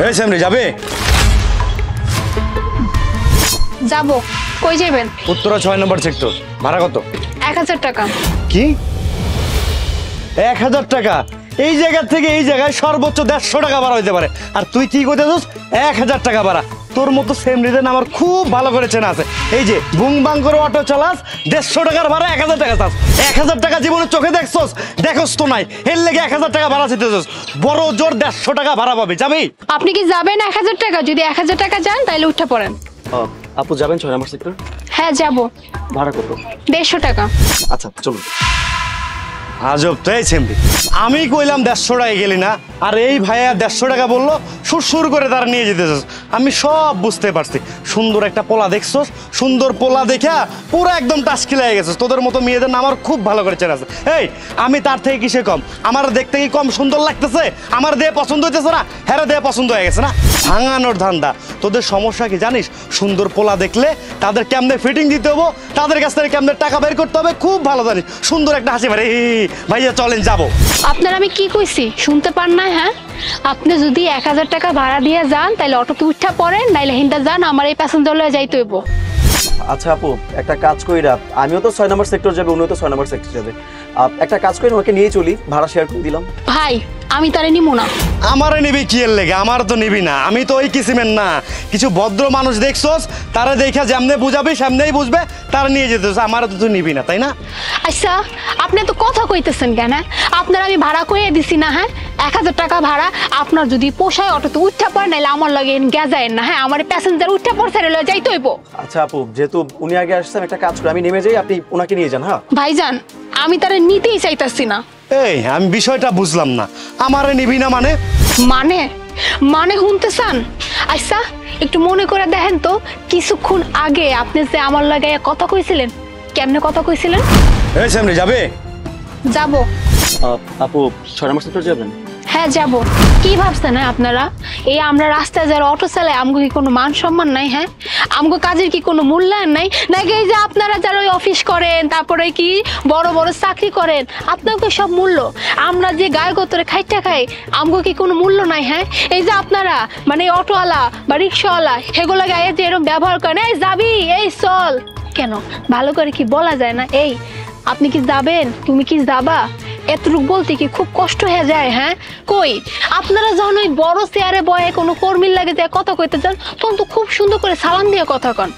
এই সামনে যাবে? যাবো। কই যাবেন? উত্তরা 6 নম্বর সেক্টর। ভাড়া কত? 1000 টাকা। কি 1000 টাকা? এই জায়গা থেকে এই জায়গায় সর্বোচ্চ 150 টাকা ভাড়া হইতে পারে, আর তুই কি কইতেছিস 1000 টাকা ভাড়া? তোর মতো সেম রিজন আমার খুব ভালো করে চেনা আছে। এই যে বুং বাং করে অটো চালাস, 150 টাকার ভাড়া 1000 টাকা চাস। 1000 টাকা জীবনে চোখে দেখছস? দেখছস তো নাই, এর লেগে 1000 টাকা ভাড়া চাইতেছস। বড় জোর 150 টাকা ভাড়া পাবি, যাবি? আপনি কি যাবেন 1000 টাকা? যদি 1000 টাকা যান তাহলে উঠে পড়েন। আপু যাবেন 6 নম্বর সেক্টর? হ্যাঁ যাবো। ভাড়া কত? 150 টাকা। আচ্ছা চলুন। আজব তো এই সেমরি, আমি কইলাম 150 টাকা গেলি না, আর এই ভাইয়া 150 টাকা বললো, সুর করে তারা নিয়ে যেতেছস। আমি সব বুঝতে পারছি। সুন্দর একটা পোলা দেখছস, সুন্দর পোলা দেখা পুরো একদম টাস্কি লেগে গেছস। তোদের মতো মেয়েদের না আমার খুব ভালো করে চেনা আছে। এই আমি তার থেকে কিসে কম? আমার দেখতে কি কম সুন্দর লাগতেছে? আমার দেহে পছন্দ হইতেছে না? হ্যাঁ দেহে পছন্দ হয়ে গেছে না? ভাঙানোর ধান্দা। তোদের সমস্যা কি জানিস? সুন্দর পোলা দেখলে তাদের কেমনে ফিটিং দিতে হবো, তাদের কাছ থেকে কেমনে টাকা বের করতে হবে খুব ভালো জানিস। সুন্দর একটা হাসি মারে, ভাইয়া চলেন যাবো। আপনার আমি কি কইছি শুনতে পান না? হ্যাঁ, আপনি যদি 1000 টাকা ভাড়া দিয়ে যান তাহলে অটোতে উঠা পড়েন, নাইলে হিন্দা যান, আমার এই প্যাসেঞ্জার লয়ে যাইতে হইব। আচ্ছা আপু একটা কাজ কইরা, আমিও তো 6 নম্বর সেক্টর যাবে, উনিও তো 6 নম্বর সেক্টর যাবে, একটা কাজ করি ওকে নিয়ে চলি, ভাড়া শেয়ার করে দিলাম। ভাই আমি তারে নিমু না। আমারে নিবি কি এর লেগে? আমার তো নিবি না, আমি তো ওই কিসিমের না। কিছু ভদ্র মানুষ দেখছস, তারা দেখা যেমনে বুঝাবি সেমনেই বুঝবে, তারা নিয়ে যেতেছ। আমার তো তুই নিবি না, তাই না? আচ্ছা আপনি তো কথা কইতেছেন কেন? আপনার আমি ভাড়া কইয়ে দিছি না। হ্যাঁ 1000 টাকা ভাড়া, আপনার যদি পোষায় অটোতে উঠা পড়ে, নাইলে আমার লগে গেজায়েন না। হ্যাঁ আমার প্যাসেঞ্জার উঠা পড়ছে লয়ে যাইতে হইব। আচ্ছা আপু যেহেতু উনি আগে আসছেন, একটা কাজ করি আমি নেমে যাই, আপনি ওনাকে নিয়ে যান। হ্যাঁ ভাইজান আমি তারে নিতেই চাইতাছি না। এই আমি বিষয়টা বুঝলাম না, আমারে নিবি না মানে? মানে মানে শুনতে চান? আচ্ছা একটু মনে করে দেখেন তো, কিছুক্ষণ আগে আপনি যে আমার লাগে কথা কইছিলেন, কেমনে কথা কইছিলেন? এই সামনে যাবে? যাবো। আপু 6 নম্বর সেক্টর যাবেন? হ্যাঁ যাব। কি ভাবছেন আপনারা? এই আমরা রাস্তায় যারা অটো চালাই, আমগো কি কোনো মান সম্মান নাই? হ্যাঁ আমগো কাজের কি কোনো মূল্যায়ন নাই নাকি? এই যে আপনারা যারা ওই অফিস করেন, তারপরে কি বড় বড় চাকরি করেন, আপনাকে সব মূল্য। আমরা যে গায়ে গোতরে খাইটা খাই, আমগো কি কোনো মূল্য নাই? হ্যাঁ এই যে আপনারা মানে অটোওয়ালা বা রিক্সাওয়ালা, সেগুলো গায়ে যে এরকম ব্যবহার করেন, এই যাবি, এই চল, কেন ভালো করে কি বলা যায় না? এই আপনি কি যাবেন, তুমি কি যাবা, এতটুক বলতে কি খুব কষ্ট হয়ে যায়? হ্যাঁ কই আপনারা যখন ওই বড় চেয়ারে বয়ে কোনো কর্মীর লাগে যায় কথা কইতে যান, তখন তো খুব সুন্দর করে সালাম দিয়ে কথা কন।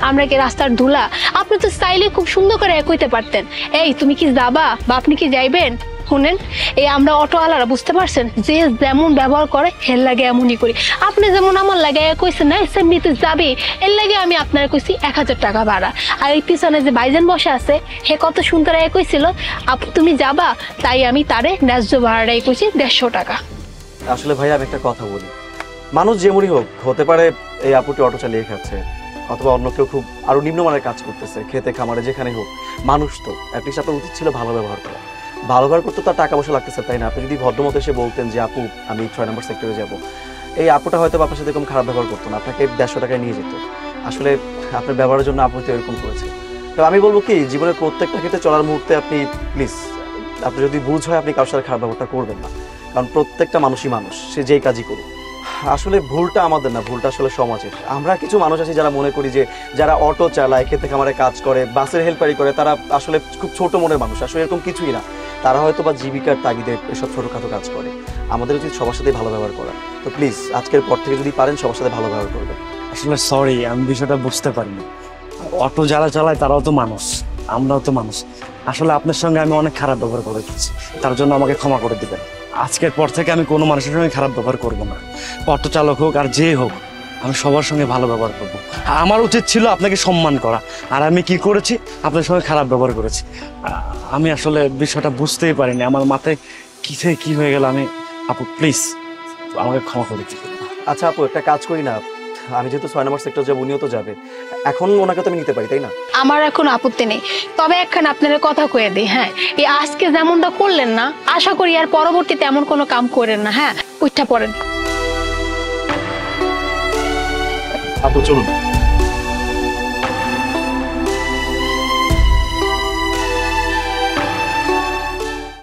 আমরা কি রাস্তার ধুলা? আপনি তো চাইলে খুব সুন্দর করে কইতে পারতেন, এই তুমি কি যাবা বা আপনি কি যাইবেন। শুনেন, এই আমরা অটোওয়ালারা বুঝতে পারছেন, যে যেমন ব্যবহার করে হের লাগে এমনই করি। আপনি যেমন আমার লাগে কইছেন না সেমনিতে যাবে, এর লাগে আমি আপনার কইছি 1000 টাকা ভাড়া। আর এই পিছনে যে ভাইজান বসে আছে, হে কত সুন্দর কইছিল আপু তুমি যাবা, তাই আমি তারে ন্যায্য ভাড়াটাই কইছি 150 টাকা। আসলে ভাই আমি একটা কথা বলি, মানুষ যেমনই হোক, হতে পারে এই আপুটি অটো চালিয়ে খাচ্ছে, অথবা অন্য কেউ খুব আরো নিম্নমানের কাজ করতেছে, খেতে খামারে যেখানে হোক, মানুষ তো অ্যাটলিস্ট আপনার উচিত ছিল ভালো ব্যবহার করা। ভালো ব্যবহার করতে তার টাকা পয়সা লাগতেছে, তাই না? আপনি যদি ভদ্রমতো এসে বলতেন যে আপু আমি 6 নম্বর সেক্টরে যাব, এই আপুটা হয়তো আপনার সাথে এরকম খারাপ ব্যবহার করতো না, আপনাকে 150 টাকায় নিয়ে যেত। আসলে আপনার ব্যবহারের জন্য আপু হয়তো এরকম করেছে। তো আমি বলবো কি, জীবনের প্রত্যেকটা ক্ষেত্রে চলার মুহূর্তে আপনি প্লিজ, আপনি যদি বুঝ হয় আপনি কারোর সাথে খারাপ ব্যবহারটা করবেন না, কারণ প্রত্যেকটা মানুষই মানুষ, সে যেই কাজই করুক। আসলে ভুলটা আমাদের না, ভুলটা আসলে সমাজের। আমরা কিছু মানুষ আছি যারা মনে করি যে যারা অটো চালায়, খেতে খামারে কাজ করে, বাসের হেল্পারি করে, তারা আসলে খুব ছোট মনের মানুষ। আসলে এরকম কিছুই না, তারা হয়তো বা জীবিকার তাগিদে এসব ছোটখাটো কাজ করে। আমাদের উচিত সবার সাথে ভালো ব্যবহার করা। তো প্লিজ আজকের পর থেকে যদি পারেন সবার সাথে ভালো ব্যবহার করবেন। আসলে সরি, আমি বিষয়টা বুঝতে পারিনি। অটো যারা চালায় তারাও তো মানুষ, আমরাও তো মানুষ। আসলে আপনার সঙ্গে আমি অনেক খারাপ ব্যবহার করে দিচ্ছি, তার জন্য আমাকে ক্ষমা করে দিবেন। আজকের পর থেকে আমি কোনো মানুষের সঙ্গে খারাপ ব্যবহার করবো না। অটো চালক হোক আর যে হোক, আমি সবার সঙ্গে ভালো ব্যবহার করবো। আমার উচিত ছিল আপনাকে সম্মান করা, আর আমি কি করেছি, আপনার সঙ্গে খারাপ ব্যবহার করেছি। আমি আসলে বিষয়টা বুঝতেই পারিনি, আমার মাথায় কি থেকে কি হয়ে গেল। আমি আপু প্লিজ আমাকে ক্ষমা করে দিন। আচ্ছা আপু একটা কাজ করি না, আমি যেহেতু 6 নম্বর সেক্টর যাবো, উনিও তো যাবে, এখন ওনাকে তো আমি নিতে পারি, তাই না? আমার এখন আপত্তি নেই, তবে একখানা আপনারা কথা কয়ে দিই। হ্যাঁ এই আজকে যেমনটা করলেন না, আশা করি আর পরবর্তীতে এমন কোনো কাম করেন না। হ্যাঁ উঠা পড়েন। আপু চলুন।